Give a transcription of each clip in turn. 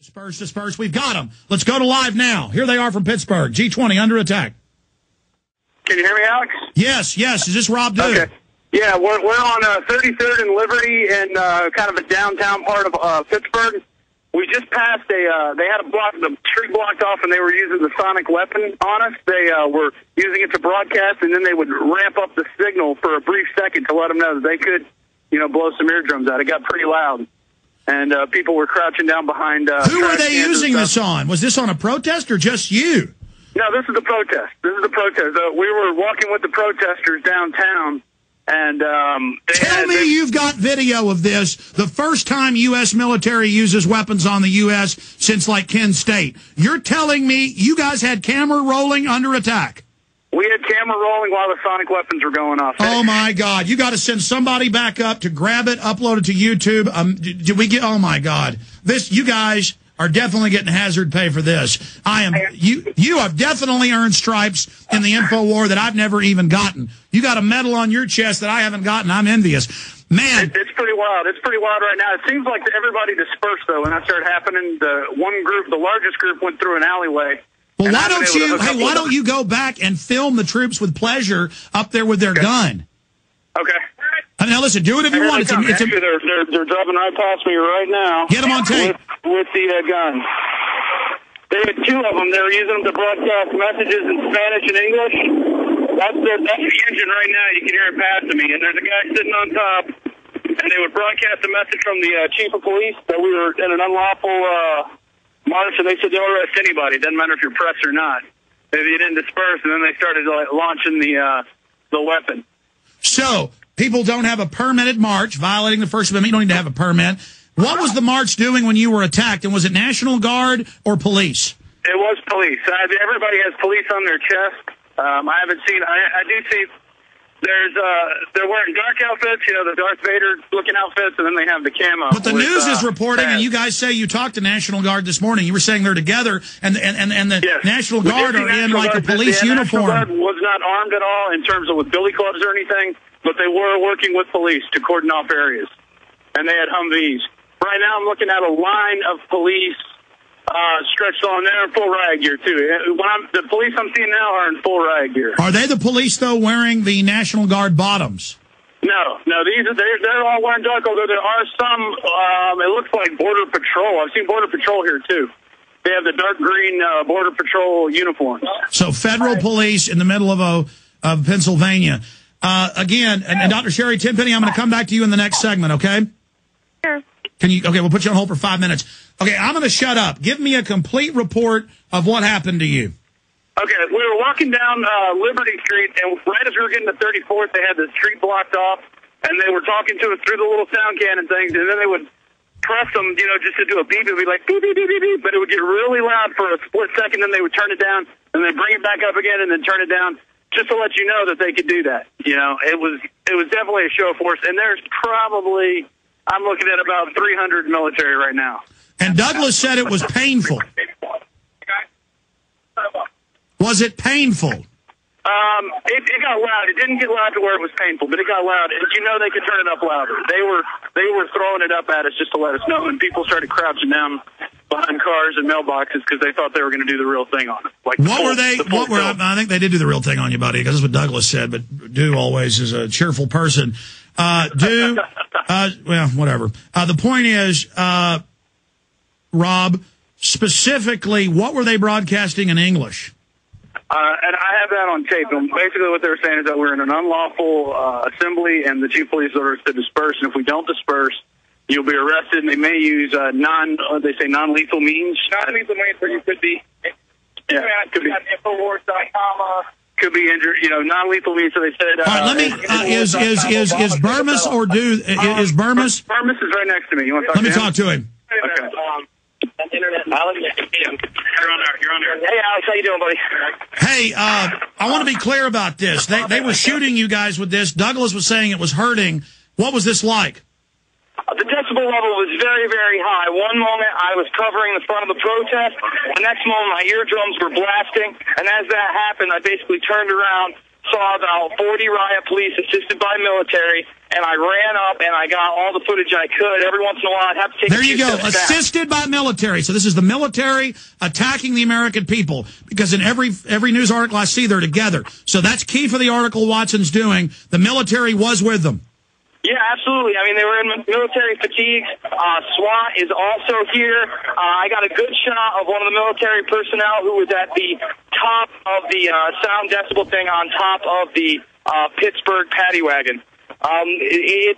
Disperse, disperse. We've got them. Let's go to live now. Here they are from Pittsburgh. G20 under attack. Can you hear me, Alex? Yes, yes. Is this Rob Dude? Okay. Yeah, we're on 33rd and Liberty in kind of a downtown part of Pittsburgh. We just passed they had the street blocked off, and they were using the sonic weapon on us. They were using it to broadcast, and then they would ramp up the signal for a brief second to let them know that they could, blow some eardrums out. It got pretty loud. And people were crouching down behind. Who were they using this on? Was this on a protest or just you? No, this is the protest. We were walking with the protesters downtown, and tell me you've got video of this. The first time U.S. military uses weapons on the U.S. since like Kent State. You're telling me you guys had camera rolling under attack? We had camera rolling while the sonic weapons were going off. Oh, my God. You got to send somebody back up to grab it, upload it to YouTube. Did we get, oh, my God. You guys are definitely getting hazard pay for this. You have definitely earned stripes in the info war that I've never even gotten. You got a medal on your chest that I haven't gotten. I'm envious. Man. It's pretty wild. It's pretty wild right now. It seems like everybody dispersed, though, when that started happening. The largest group went through an alleyway. Well, why don't you go back and film the troops with pleasure up there with their gun? Okay. Now, listen, do it if you want. Actually, they're driving right past me right now. Get them on tape. With the gun. They had two of them. They were using them to broadcast messages in Spanish and English. That's the engine right now. You can hear it passing me. And there's a guy sitting on top. And they would broadcast a message from the chief of police that we were in an unlawful march, and they said they'll arrest anybody. It doesn't matter if you're pressed or not. If you didn't disperse, and then they started launching the weapon. So people don't have a permitted march, violating the First Amendment. You don't need to have a permit. What was the march doing when you were attacked? And was it National Guard or police? It was police. Everybody has police on their chest. I haven't seen. I do see. They're wearing dark outfits, the Darth Vader looking outfits, and then they have the camo. But the news is reporting, and you guys say you talked to National Guard this morning. You were saying they're together, and the yes. National Guard are in like a police uniform. National Guard was not armed at all in terms of with billy clubs or anything, but they were working with police to cordon off areas, and they had Humvees. Right now, I'm looking at a line of police stretched on there in full riot gear, too. The police I'm seeing now are in full riot gear. Are they the police, though, wearing the National Guard bottoms? No, they're all wearing dark, although there are some, it looks like Border Patrol. I've seen Border Patrol here, too. They have the dark green Border Patrol uniforms. So federal police in the middle of Pennsylvania. Again, and Dr. Sherry Tenpenny, I'm going to come back to you in the next segment, okay? Sure. Okay, we'll put you on hold for 5 minutes. Okay, I'm going to shut up. Give me a complete report of what happened to you. Okay, we were walking down Liberty Street, and right as we were getting to 34th, they had the street blocked off, and they were talking to us through the little sound cannon things, and then they would press them, just to do a beep. It would be like beep, beep, beep, beep, beep, but it would get really loud for a split second, then they would turn it down, and then bring it back up again, and then turn it down, just to let you know that they could do that. It was definitely a show of force, and there's probably, I'm looking at about 300 military right now. And Douglas said it was painful. Was it painful? It got loud. It didn't get loud to where it was painful, but it got loud. And they could turn it up louder. They were throwing it up at us just to let us know, and people started crouching down behind cars and mailboxes because they thought they were going to do the real thing on it. I think they did do the real thing on you, buddy, because that's what Douglas said, but Du always is a cheerful person. Well, whatever. The point is, Rob, specifically, what were they broadcasting in English? And I have that on tape. And basically what they were saying is that we're in an unlawful assembly, and the chief police ordered us to disperse. And if we don't disperse, you'll be arrested. And they may use non-lethal means. Non-lethal means where you could be. Yeah, could be. Infowars.com. Could be injured. Non-lethal means. So they said. All right, let me. Is Bermas or is Bermas? Bermas is right next to me. You want to talk? Let me talk to him. Okay. Internet. Alex, you're on there. Hey, Alex, how you doing, buddy? Hey, I want to be clear about this. They were shooting you guys with this. Douglas was saying it was hurting. What was this like? The decibel level was very, very high. One moment I was covering the front of the protest. The next moment my eardrums were blasting. And as that happened, I basically turned around, saw about 40 riot police assisted by military, and I ran up and I got all the footage I could. Every once in a while, I'd have to take There you go. Assisted by military. So this is the military attacking the American people, because in every news article I see, they're together. So that's key for the article Watson's doing. The military was with them. Yeah, absolutely. I mean, they were in military fatigues. SWAT is also here. I got a good shot of one of the military personnel who was at the top of the sound decibel thing on top of the Pittsburgh paddy wagon.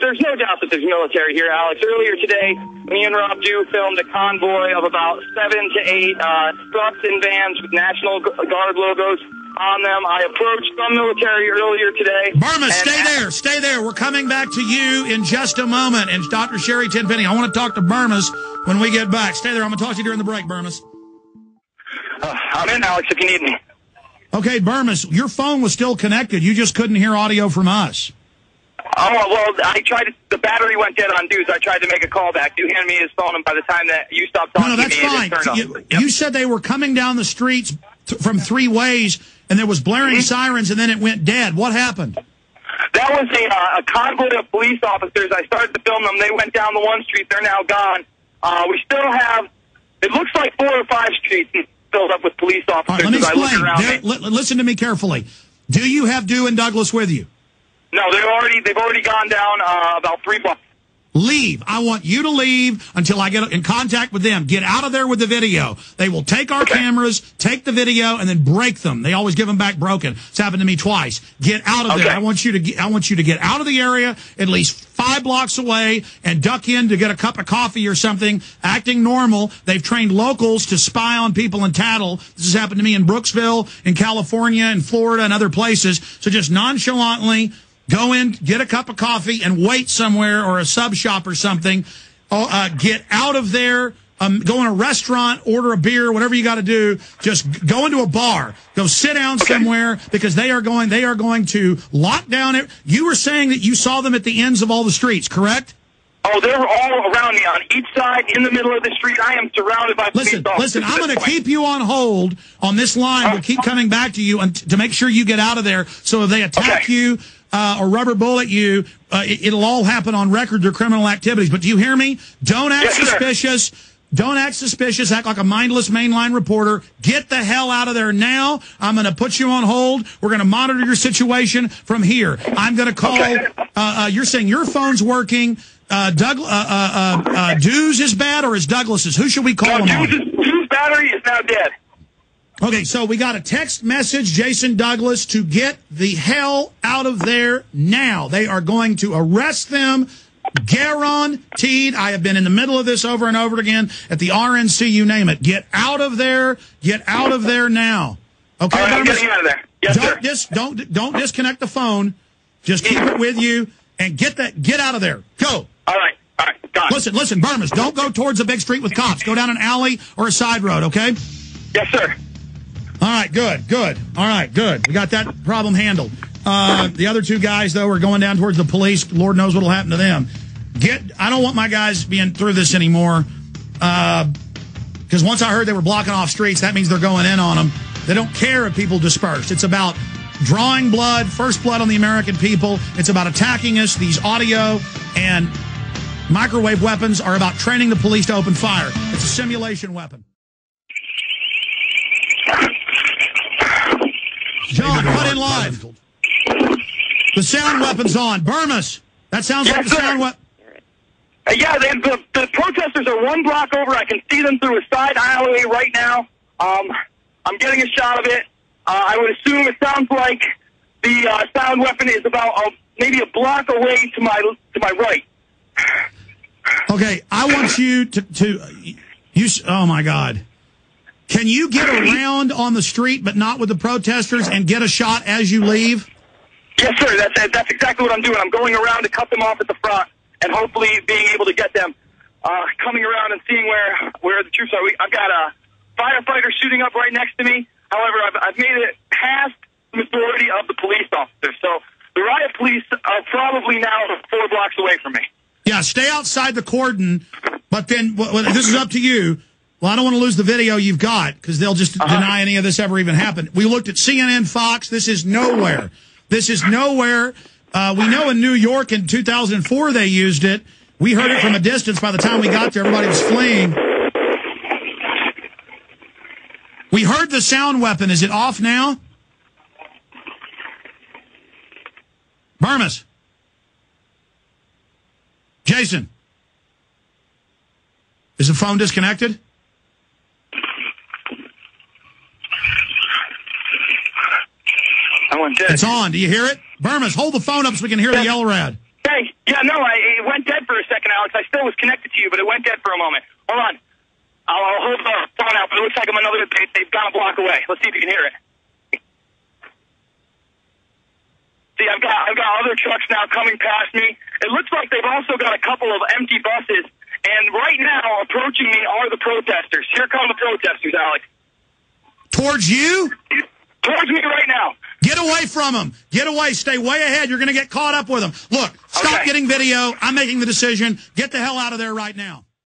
There's no doubt that there's military here, Alex. Earlier today, me and Rob Dew filmed a convoy of about 7 to 8 trucks and vans with National Guard logos on them. I approached some military earlier today. Bermas, stay there. We're coming back to you in just a moment. And Dr. Sherry Tenpenny, I want to talk to Bermas when we get back. Stay there. I'm going to talk to you during the break, Bermas. I'm in, Alex, if you need me. Okay, Bermas, your phone was still connected. You just couldn't hear audio from us. Oh, well, the battery went dead on Dew, so I tried to make a call back. You handed me his phone, and by the time that you stopped talking to me, it turned off. You said they were coming down the streets from 3 ways, and there was blaring sirens, and then it went dead. What happened? That was a convoy of police officers. I started to film them. They went down the one street. They're now gone. We still have, it looks like 4 or 5 streets filled up with police officers. All right, let me explain. Listen to me carefully. Do you have Dew and Douglas with you? No, they've already gone down about 3 blocks. Leave. I want you to leave until I get in contact with them. Get out of there with the video. They will take our cameras, take the video, and then break them. They always give them back broken. It's happened to me twice. Get out of there. I want you to get out of the area, at least 5 blocks away, and duck in to get a cup of coffee or something, acting normal. They've trained locals to spy on people and tattle. This has happened to me in Brooksville, in California, in Florida, and other places. So just nonchalantly go in, get a cup of coffee, and wait somewhere, or a sub shop or something. Get out of there. Go in a restaurant, order a beer, whatever you got to do. Just go into a bar. Go sit down somewhere, because they are going to lock down it. You were saying that you saw them at the ends of all the streets, correct? Oh, they were all around me on each side, in the middle of the street. I am surrounded by police officers. Listen, I'm going to keep you on hold on this line. We'll keep coming back to you to make sure you get out of there. So if they attack you, or rubber bullet you, it'll all happen on record, their criminal activities. But do you hear me? Don't act suspicious. Don't act suspicious. Act like a mindless mainline reporter. Get the hell out of there now. I'm going to put you on hold. We're going to monitor your situation from here. I'm going to call. You're saying your phone's working. Dew's is bad, or is Douglas's? Who should we call him on? Dew's battery is now dead. Okay, so we got a text message, Jason Douglas, to get the hell out of there now. They are going to arrest them. Guaranteed. I have been in the middle of this over and over again at the RNC, you name it. Get out of there. Get out of there now. Okay, all right, I'm getting out of there. Yes, sir. Don't disconnect the phone. Just keep it with you and get out of there. Go. All right. Got it. Listen, Bermas, don't go towards a big street with cops. Go down an alley or a side road, okay? Yes, sir. All right, good. All right, good. We got that problem handled. The other 2 guys, though, are going down towards the police. Lord knows what'll happen to them. I don't want my guys being through this anymore, because once I heard they were blocking off streets, that means they're going in on them. They don't care if people disperse. It's about drawing blood, first blood on the American people. It's about attacking us. These audio and microwave weapons are about training the police to open fire. It's a simulation weapon. John, cut in live. The sound weapon's on. Bermas, that sounds like the sound weapon. Yeah, the protesters are 1 block over. I can see them through a side alleyway right now. I'm getting a shot of it. I would assume it sounds like the sound weapon is about maybe a block away to my right. Okay, I want you to oh my God. Can you get around on the street but not with the protesters and get a shot as you leave? Yes, sir. That's exactly what I'm doing. I'm going around to cut them off at the front and hopefully being able to get them coming around and seeing where the troops are. I've got a firefighter shooting up right next to me. However, I've made it past the majority of the police officers. So the riot police are probably now 4 blocks away from me. Yeah, stay outside the cordon, but then this is up to you. Well, I don't want to lose the video you've got, because they'll just deny any of this ever even happened. We looked at CNN, Fox. This is nowhere. This is nowhere. We know in New York in 2004 they used it. We heard it from a distance. By the time we got there, everybody was fleeing. We heard the sound weapon. Is it off now? Bermas. Jason. Is the phone disconnected? I went dead. It's on. Do you hear it? Bermas, hold the phone up so we can hear the yell rad. Hey, yeah, no, it went dead for a second, Alex. I still was connected to you, but it went dead for a moment. Hold on. I'll hold the phone out, but it looks like I'm another. They've gone a block away. Let's see if you can hear it. See, I've got other trucks now coming past me. It looks like they've also got a couple of empty buses, and right now approaching me are the protesters. Here come the protesters, Alex. Towards you? Towards me right now. Get away from them. Get away. Stay way ahead. You're going to get caught up with them. Look, stop getting video. I'm making the decision. Get the hell out of there right now.